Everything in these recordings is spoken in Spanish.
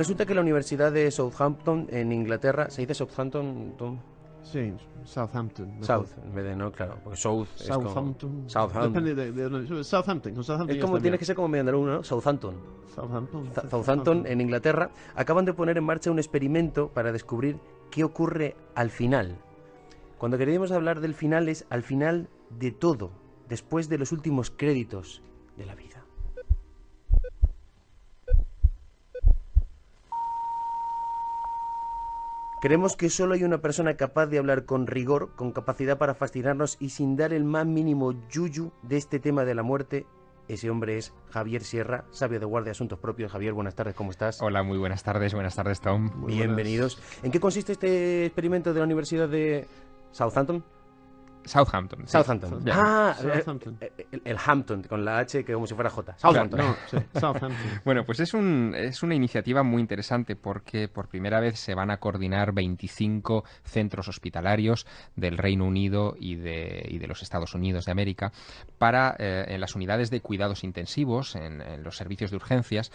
Resulta que la Universidad de Southampton, en Inglaterra, ¿se dice Southampton, Tom? Sí, Southampton. South, en vez de no, claro, porque South es como... Southampton. Southampton. Depende Southampton. Con Southampton Es ya como, está tienes bien. que ser como medio andaluz, ¿no? Southampton. Southampton. Southampton, en Inglaterra, acaban de poner en marcha un experimento para descubrir qué ocurre al final. Cuando queremos hablar del final es al final de todo, después de los últimos créditos de la vida. Creemos que solo hay una persona capaz de hablar con rigor, con capacidad para fascinarnos y sin dar el más mínimo yuyu de este tema de la muerte. Ese hombre es Javier Sierra, sabio de guardia de asuntos propios. Javier, buenas tardes, ¿cómo estás? Hola, muy buenas tardes Tom. Muy Bienvenidos. buenas. ¿En qué consiste este experimento de la Universidad de Southampton? Southampton. Sí. Southampton. Ya, Ah, Southampton. el Hampton, con la H que como si fuera J. Southampton. No, sí, Southampton. Bueno, pues es una iniciativa muy interesante porque por primera vez se van a coordinar 25 centros hospitalarios del Reino Unido y de los Estados Unidos de América para, en las unidades de cuidados intensivos, en los servicios de urgencias,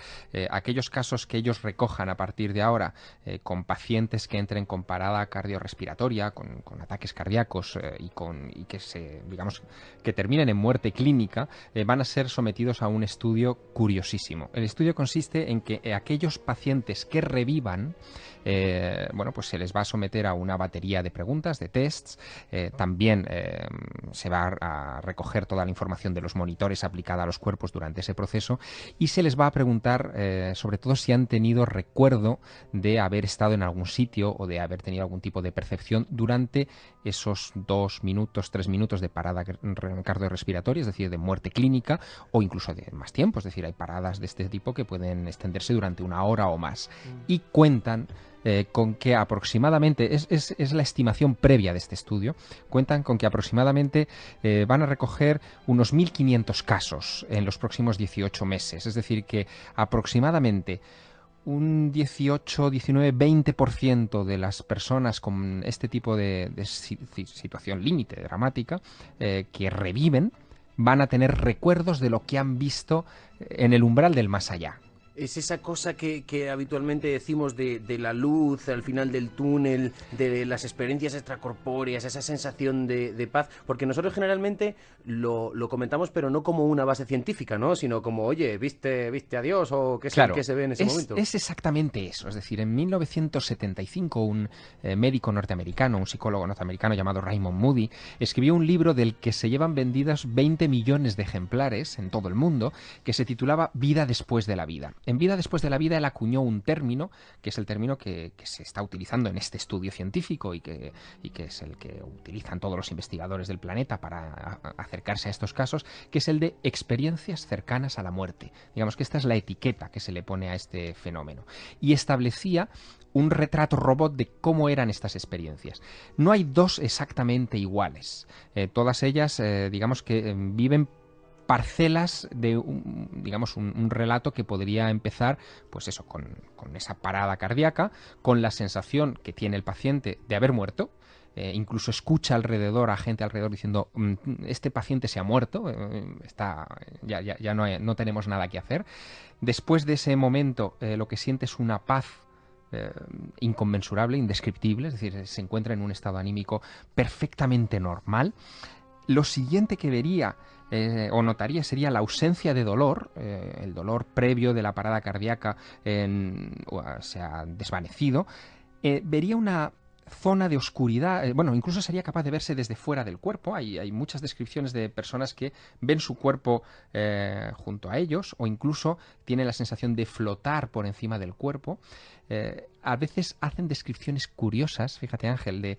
aquellos casos que ellos recojan a partir de ahora con pacientes que entren con parada cardiorrespiratoria, con ataques cardíacos y que terminen en muerte clínica, van a ser sometidos a un estudio curiosísimo. El estudio consiste en que aquellos pacientes que revivan, pues se les va a someter a una batería de preguntas, de tests. También se va a recoger toda la información de los monitores aplicada a los cuerpos durante ese proceso y se les va a preguntar sobre todo si han tenido recuerdo de haber estado en algún sitio o de haber tenido algún tipo de percepción durante esos 2 minutos, 3 minutos de parada cardiorrespiratoria, es decir, de muerte clínica, o incluso de más tiempo, es decir, hay paradas de este tipo que pueden extenderse durante 1 hora o más. Y cuentan con que aproximadamente, es la estimación previa de este estudio, cuentan con que aproximadamente van a recoger unos 1.500 casos en los próximos 18 meses, es decir, que aproximadamente un 18, 19, 20% de las personas con este tipo de situación límite dramática que reviven van a tener recuerdos de lo que han visto en el umbral del más allá. Es esa cosa que habitualmente decimos de la luz al final del túnel, de las experiencias extracorpóreas, esa sensación de paz, porque nosotros generalmente lo comentamos, pero no como una base científica, ¿no? Sino como, oye, ¿viste a Dios? O qué es el que se ve en ese momento. Es exactamente eso. Es decir, en 1975 un médico norteamericano, un psicólogo norteamericano llamado Raymond Moody, escribió un libro del que se llevan vendidas 20 millones de ejemplares en todo el mundo, que se titulaba Vida después de la vida. En Vida después de la vida él acuñó un término, que es el término que se está utilizando en este estudio científico y que es el que utilizan todos los investigadores del planeta para acercarse a estos casos, que es el de experiencias cercanas a la muerte. Digamos que esta es la etiqueta que se le pone a este fenómeno. Y establecía un retrato robot de cómo eran estas experiencias. No hay dos exactamente iguales. Todas ellas, digamos que viven parcelas de un relato que podría empezar pues eso, con esa parada cardíaca, con la sensación que tiene el paciente de haber muerto. Incluso escucha alrededor a gente alrededor diciendo este paciente se ha muerto, ya no tenemos nada que hacer. Después de ese momento lo que siente es una paz inconmensurable, indescriptible, es decir, se encuentra en un estado anímico perfectamente normal. Lo siguiente que vería o notaría sería la ausencia de dolor, el dolor previo de la parada cardíaca se ha desvanecido. Vería una zona de oscuridad, incluso sería capaz de verse desde fuera del cuerpo. Hay muchas descripciones de personas que ven su cuerpo junto a ellos o incluso tienen la sensación de flotar por encima del cuerpo. A veces hacen descripciones curiosas, fíjate Ángel,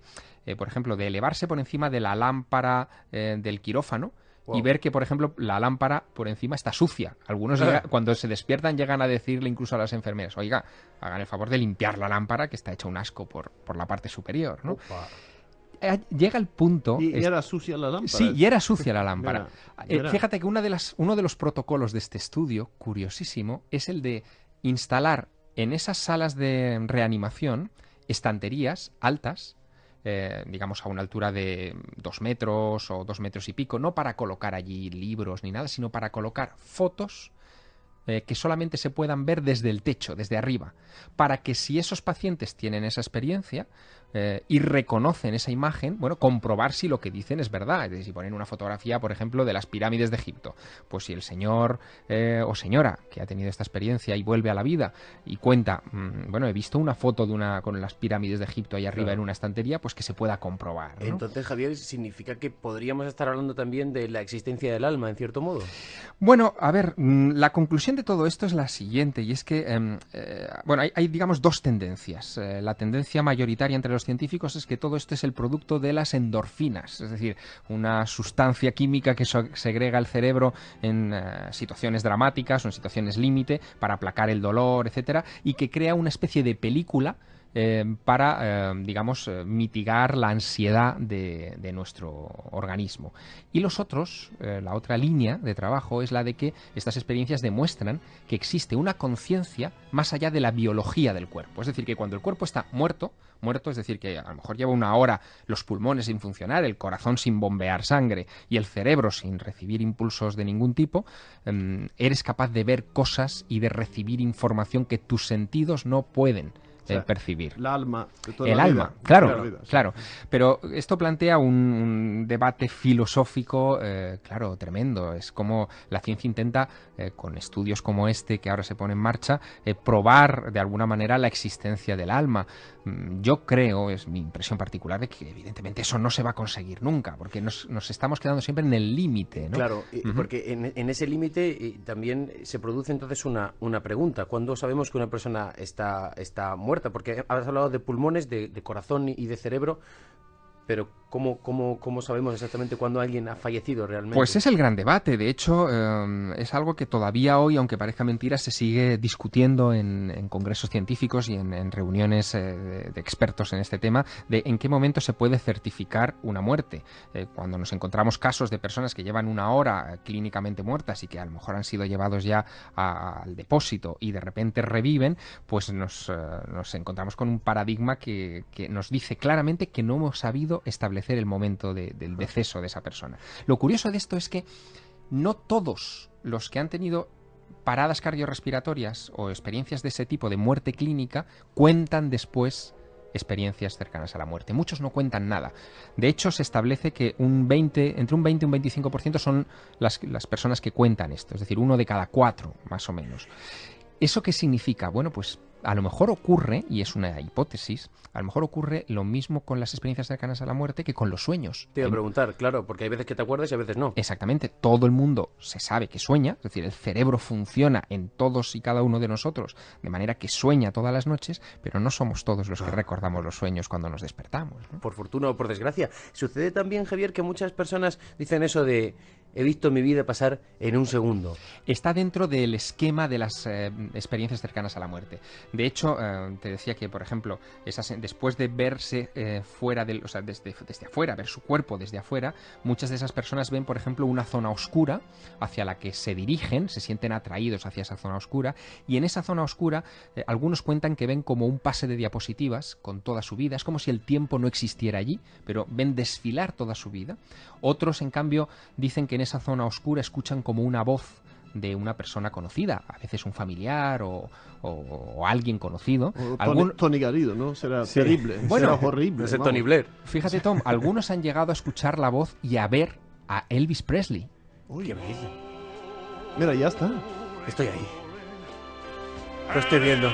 por ejemplo, de elevarse por encima de la lámpara del quirófano. Wow. Y ver que, por ejemplo, la lámpara por encima está sucia. Algunos cuando se despiertan llegan a decirle incluso a las enfermeras, oiga, hagan el favor de limpiar la lámpara que está hecha un asco por la parte superior, ¿no? Llega el punto... ¿Y era sucia la lámpara? Sí, y era sucia la lámpara. Mira. Fíjate que uno de los protocolos de este estudio, curiosísimo, es el de instalar en esas salas de reanimación estanterías altas, digamos a una altura de 2 metros o 2 metros y pico, no para colocar allí libros ni nada, sino para colocar fotos que solamente se puedan ver desde el techo, desde arriba, para que si esos pacientes tienen esa experiencia y reconocen esa imagen, bueno, comprobar si lo que dicen es verdad. Es decir, si ponen una fotografía, por ejemplo, de las pirámides de Egipto, pues si el señor o señora que ha tenido esta experiencia y vuelve a la vida y cuenta, bueno, he visto una foto de con las pirámides de Egipto ahí arriba en una estantería, pues que se pueda comprobar, ¿no? Entonces, Javier, significa que podríamos estar hablando también de la existencia del alma, en cierto modo. Bueno, a ver, la conclusión de todo esto es la siguiente, y es que, bueno, hay, digamos, dos tendencias. La tendencia mayoritaria entre los científicos es que todo esto es el producto de las endorfinas, es decir, una sustancia química que segrega el cerebro en situaciones dramáticas o en situaciones límite para aplacar el dolor, etcétera, y que crea una especie de película para, digamos, mitigar la ansiedad de nuestro organismo. Y los otros, la otra línea de trabajo es la de que estas experiencias demuestran que existe una conciencia más allá de la biología del cuerpo. Es decir, que cuando el cuerpo está muerto, es decir, que a lo mejor lleva una hora los pulmones sin funcionar, el corazón sin bombear sangre y el cerebro sin recibir impulsos de ningún tipo, eres capaz de ver cosas y de recibir información que tus sentidos no pueden percibir. El alma de toda El la alma, vida. claro, Toda la vida, sí. claro. Pero esto plantea un debate filosófico, claro, tremendo. Es como la ciencia intenta, con estudios como este que ahora se pone en marcha, probar de alguna manera la existencia del alma. Yo creo, es mi impresión particular, de que evidentemente eso no se va a conseguir nunca, porque nos estamos quedando siempre en el límite, ¿no? Claro, porque en ese límite también se produce entonces una pregunta. ¿Cuándo sabemos que una persona está muerta? Porque has hablado de pulmones, de corazón y de cerebro, pero ¿cómo sabemos exactamente cuándo alguien ha fallecido realmente? Pues es el gran debate. De hecho, es algo que todavía hoy, aunque parezca mentira, se sigue discutiendo en congresos científicos y en reuniones de expertos en este tema, de en qué momento se puede certificar una muerte. Cuando nos encontramos casos de personas que llevan una hora clínicamente muertas y que a lo mejor han sido llevados ya al depósito y de repente reviven, pues nos encontramos con un paradigma que nos dice claramente que no hemos sabido establecer el momento del deceso de esa persona. Lo curioso de esto es que no todos los que han tenido paradas cardiorrespiratorias o experiencias de ese tipo de muerte clínica cuentan después experiencias cercanas a la muerte. Muchos no cuentan nada. De hecho, se establece que entre un 20 y un 25% son las personas que cuentan esto, es decir, 1 de cada 4, más o menos. ¿Eso qué significa? Bueno, pues a lo mejor ocurre, y es una hipótesis, a lo mejor ocurre lo mismo con las experiencias cercanas a la muerte que con los sueños. Te iba a preguntar, claro, porque hay veces que te acuerdas y a veces no. Exactamente, todo el mundo se sabe que sueña, es decir, el cerebro funciona en todos y cada uno de nosotros, de manera que sueña todas las noches, pero no somos todos los que recordamos los sueños cuando nos despertamos, ¿no? Por fortuna o por desgracia. Sucede también, Javier, que muchas personas dicen eso de he visto mi vida pasar en un segundo. Está dentro del esquema de las experiencias cercanas a la muerte. De hecho, te decía que, por ejemplo, después de verse fuera o sea, desde afuera, ver su cuerpo desde afuera, muchas de esas personas ven, por ejemplo, una zona oscura hacia la que se dirigen, se sienten atraídos hacia esa zona oscura, y en esa zona oscura algunos cuentan que ven como un pase de diapositivas con toda su vida. Es como si el tiempo no existiera allí, pero ven desfilar toda su vida. Otros, en cambio, dicen que en esa zona oscura escuchan como una voz de una persona conocida, a veces un familiar o alguien conocido. O Tony Garrido, ¿no? Será terrible, bueno, será horrible. No es Tony Blair. Fíjate, Tom, algunos han llegado a escuchar la voz y a ver a Elvis Presley. Uy, ¿Qué me dice? mira, ya está. Estoy ahí. Lo estoy viendo.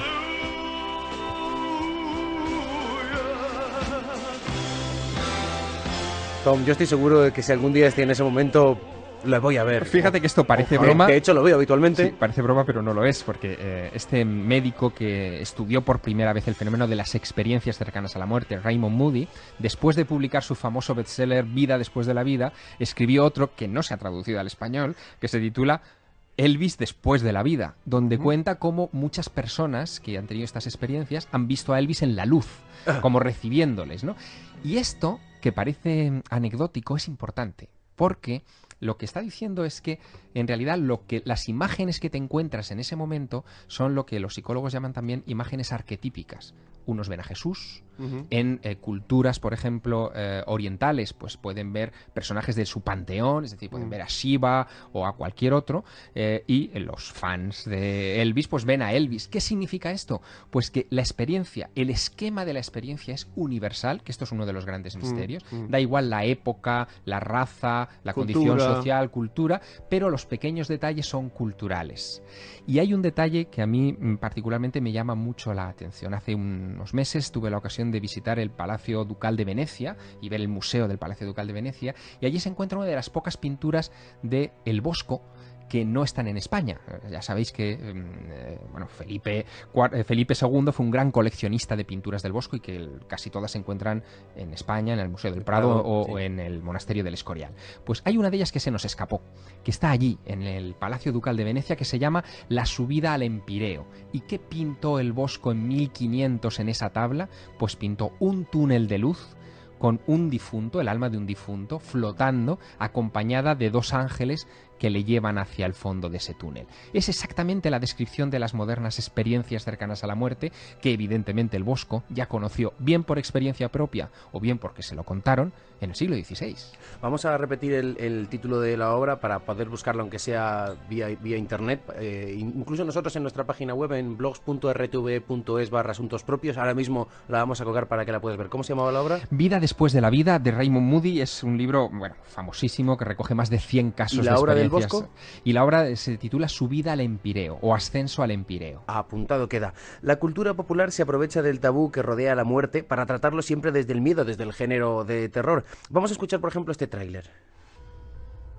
Tom, yo estoy seguro de que si algún día estoy en ese momento, lo voy a ver. Fíjate que esto parece broma. De hecho, lo veo habitualmente. Sí, parece broma, pero no lo es, porque este médico que estudió por primera vez el fenómeno de las experiencias cercanas a la muerte, Raymond Moody, después de publicar su famoso bestseller Vida después de la vida, escribió otro que no se ha traducido al español, que se titula Elvis después de la vida, donde cuenta cómo muchas personas que han tenido estas experiencias han visto a Elvis en la luz, como recibiéndoles, ¿no? Y esto, que parece anecdótico, es importante, porque lo que está diciendo es que, en realidad, las imágenes que te encuentras en ese momento son lo que los psicólogos llaman también imágenes arquetípicas. Unos ven a Jesús, En culturas, por ejemplo, orientales, pues pueden ver personajes de su panteón, es decir, pueden ver a Shiva o a cualquier otro, y los fans de Elvis pues ven a Elvis. ¿Qué significa esto? Pues que la experiencia, el esquema de la experiencia es universal, que esto es uno de los grandes misterios. Da igual la época, la raza, la condición social, cultura, pero los pequeños detalles son culturales. Y hay un detalle que a mí particularmente me llama mucho la atención. Hace unos meses tuve la ocasión de visitar el Palacio Ducal de Venecia y ver el Museo del Palacio Ducal de Venecia, y allí se encuentra una de las pocas pinturas de El Bosco que no están en España. Ya sabéis que Felipe II fue un gran coleccionista de pinturas del Bosco y que casi todas se encuentran en España, en el Museo del Prado o en el Monasterio del Escorial. Pues hay una de ellas que se nos escapó, que está allí, en el Palacio Ducal de Venecia, que se llama La subida al Empireo. ¿Y qué pintó el Bosco en 1500 en esa tabla? Pues pintó un túnel de luz con un difunto, el alma de un difunto, flotando, acompañada de dos ángeles que le llevan hacia el fondo de ese túnel. Es exactamente la descripción de las modernas experiencias cercanas a la muerte que evidentemente el Bosco ya conoció, bien por experiencia propia o bien porque se lo contaron en el siglo XVI. Vamos a repetir el título de la obra para poder buscarlo, aunque sea vía internet. Incluso nosotros en nuestra página web, en blogs.rtve.es/asuntos propios, ahora mismo la vamos a colgar para que la puedas ver. ¿Cómo se llamaba la obra? Vida después de la vida, de Raymond Moody. Es un libro, famosísimo, que recoge más de 100 casos de experiencias. Bosco? Y la obra se titula Subida al Empireo o Ascenso al Empireo. Apuntado queda. La cultura popular se aprovecha del tabú que rodea a la muerte para tratarlo siempre desde el miedo, desde el género de terror. Vamos a escuchar, por ejemplo, este tráiler.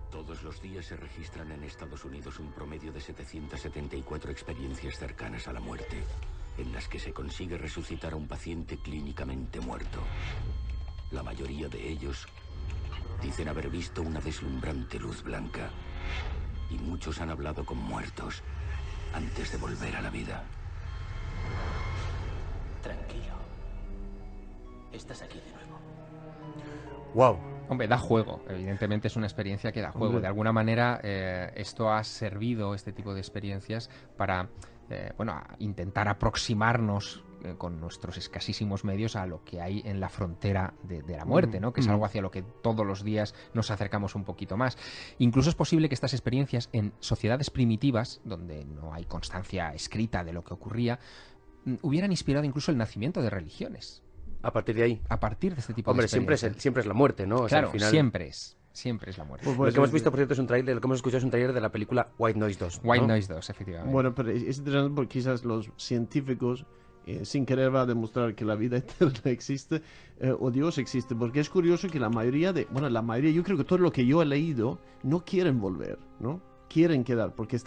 Todos los días se registran en Estados Unidos un promedio de 774 experiencias cercanas a la muerte, en las que se consigue resucitar a un paciente clínicamente muerto. La mayoría de ellos dicen haber visto una deslumbrante luz blanca, y muchos han hablado con muertos antes de volver a la vida. Tranquilo. Estás aquí de nuevo. ¡Wow! Hombre, da juego. Evidentemente es una experiencia que da juego. De alguna manera esto ha servido, este tipo de experiencias, para a intentar aproximarnos con nuestros escasísimos medios a lo que hay en la frontera de la muerte, ¿no? Que es algo hacia lo que todos los días nos acercamos un poquito más. Incluso es posible que estas experiencias en sociedades primitivas, donde no hay constancia escrita de lo que ocurría, hubieran inspirado incluso el nacimiento de religiones. A partir de ahí. A partir de este tipo de experiencias. Hombre, siempre es la muerte, ¿no? O sea, claro, al final... siempre es la muerte. Lo que hemos visto, por cierto, es un tráiler, lo que hemos escuchado es un tráiler de la película White Noise 2. ¿no? White Noise 2, efectivamente. Bueno, pero es interesante porque quizás los científicos sin querer va a demostrar que la vida eterna existe o Dios existe, porque es curioso que la mayoría, yo creo que todo lo que yo he leído no quieren volver, ¿no? Quieren quedar porque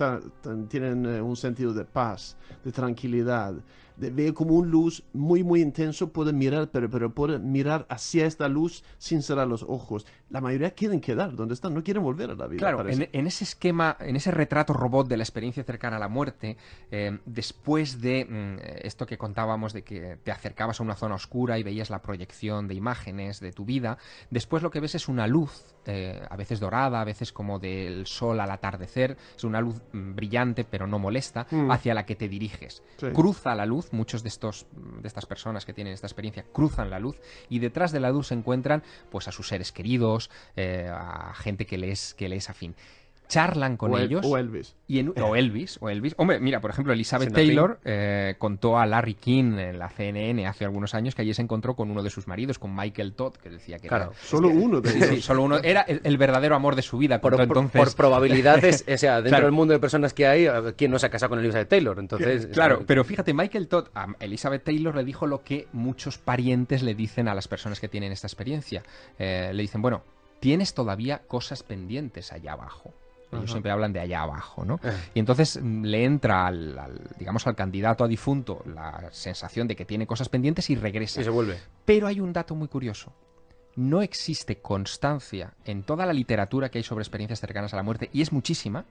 tienen un sentido de paz, de tranquilidad, de ver como una luz muy muy intenso, pueden mirar, pero pueden mirar hacia esta luz sin cerrar los ojos. La mayoría quieren quedar donde están, no quieren volver a la vida. Claro, en ese esquema, en ese retrato robot de la experiencia cercana a la muerte, después de esto que contábamos de que te acercabas a una zona oscura y veías la proyección de imágenes de tu vida, después lo que ves es una luz, a veces dorada, a veces como del sol al atardecer, es una luz brillante pero no molesta, hacia la que te diriges. Sí. Cruza la luz, muchos de estas personas que tienen esta experiencia cruzan la luz y detrás de la luz se encuentran pues a sus seres queridos, a gente que les afín. Charlan con ellos. O Elvis. O Elvis. Hombre, mira, por ejemplo, Elizabeth Taylor contó a Larry King en la CNN hace algunos años que allí se encontró con uno de sus maridos, con Michael Todd, que decía que claro, solo uno de ellos. Sí, solo uno. Era el verdadero amor de su vida. Por probabilidades, o sea, dentro del mundo de personas que hay, ¿quién no se ha casado con Elizabeth Taylor? Entonces, claro, pero fíjate, Michael Todd a Elizabeth Taylor le dijo lo que muchos parientes le dicen a las personas que tienen esta experiencia. Le dicen, bueno, tienes todavía cosas pendientes allá abajo. Ellos siempre hablan de allá abajo, ¿no? Y entonces le entra al candidato a difunto la sensación de que tiene cosas pendientes y regresa. Y se vuelve. Pero hay un dato muy curioso. No existe constancia en toda la literatura que hay sobre experiencias cercanas a la muerte, y es muchísima,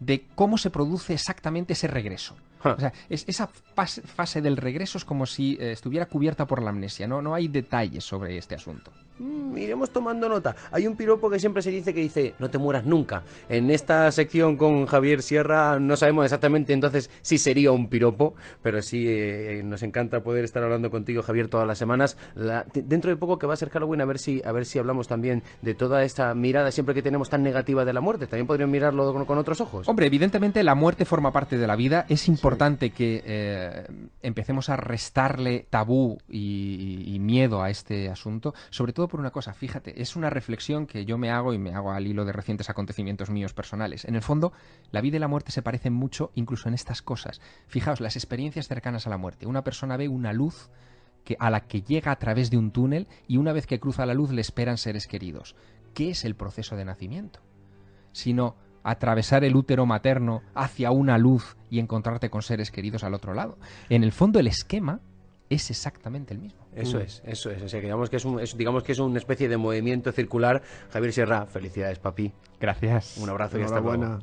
de cómo se produce exactamente ese regreso. O sea, esa fase del regreso es como si estuviera cubierta por la amnesia, ¿no? No hay detalles sobre este asunto. Iremos tomando nota. Hay un piropo que siempre se dice que dice, no te mueras nunca. En esta sección con Javier Sierra no sabemos exactamente entonces si sería un piropo, pero sí nos encanta poder estar hablando contigo, Javier, todas las semanas. Dentro de poco que va a ser Halloween, a ver si hablamos también de toda esta mirada siempre que tenemos tan negativa de la muerte. También podrían mirarlo con otros ojos. Hombre, evidentemente la muerte forma parte de la vida. Es importante que empecemos a restarle tabú y miedo a este asunto, sobre todo por una cosa. Fíjate, es una reflexión que yo me hago y me hago al hilo de recientes acontecimientos míos personales. En el fondo, la vida y la muerte se parecen mucho incluso en estas cosas. Fijaos, las experiencias cercanas a la muerte. Una persona ve una luz a la que llega a través de un túnel y una vez que cruza la luz le esperan seres queridos. ¿Qué es el proceso de nacimiento? Sino atravesar el útero materno hacia una luz y encontrarte con seres queridos al otro lado. En el fondo, el esquema es exactamente el mismo. Eso es. O sea, digamos que es una especie de movimiento circular. Javier Sierra, felicidades, papi. Gracias. Un abrazo y hasta luego.